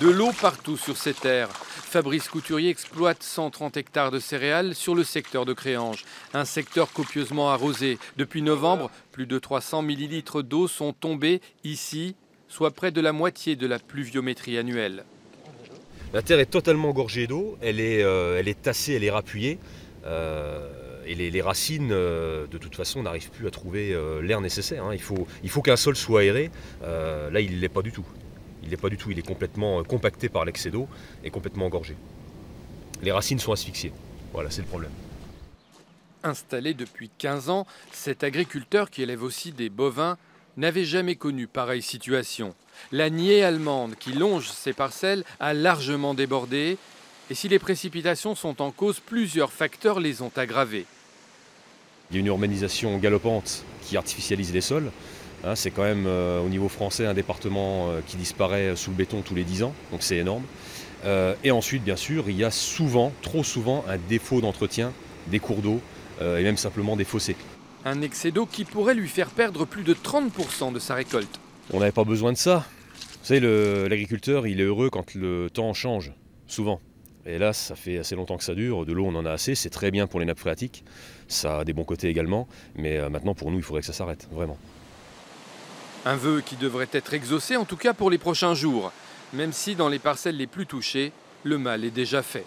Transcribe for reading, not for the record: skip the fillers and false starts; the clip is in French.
De l'eau partout sur ces terres. Fabrice Couturier exploite 130 hectares de céréales sur le secteur de Créange. Un secteur copieusement arrosé. Depuis novembre, plus de 300 millilitres d'eau sont tombés ici, soit près de la moitié de la pluviométrie annuelle. La terre est totalement gorgée d'eau, elle est tassée, elle est rappuyée. Et les racines, de toute façon, n'arrivent plus à trouver l'air nécessaire. Il faut qu'un sol soit aéré. Là, il ne l'est pas du tout. Il est complètement compacté par l'excès d'eau et complètement engorgé. Les racines sont asphyxiées. Voilà, c'est le problème. Installé depuis 15 ans, cet agriculteur qui élève aussi des bovins n'avait jamais connu pareille situation. La niée allemande qui longe ses parcelles a largement débordé. Et si les précipitations sont en cause, plusieurs facteurs les ont aggravées. Il y a une urbanisation galopante qui artificialise les sols. C'est quand même au niveau français un département qui disparaît sous le béton tous les 10 ans, donc c'est énorme. Et ensuite, bien sûr, il y a souvent, trop souvent, un défaut d'entretien des cours d'eau et même simplement des fossés. Un excès d'eau qui pourrait lui faire perdre plus de 30% de sa récolte. On n'avait pas besoin de ça. Vous savez, l'agriculteur, il est heureux quand le temps change, souvent. Et là, ça fait assez longtemps que ça dure. De l'eau, on en a assez. C'est très bien pour les nappes phréatiques. Ça a des bons côtés également. Mais maintenant, pour nous, il faudrait que ça s'arrête, vraiment. Un vœu qui devrait être exaucé, en tout cas pour les prochains jours. Même si dans les parcelles les plus touchées, le mal est déjà fait.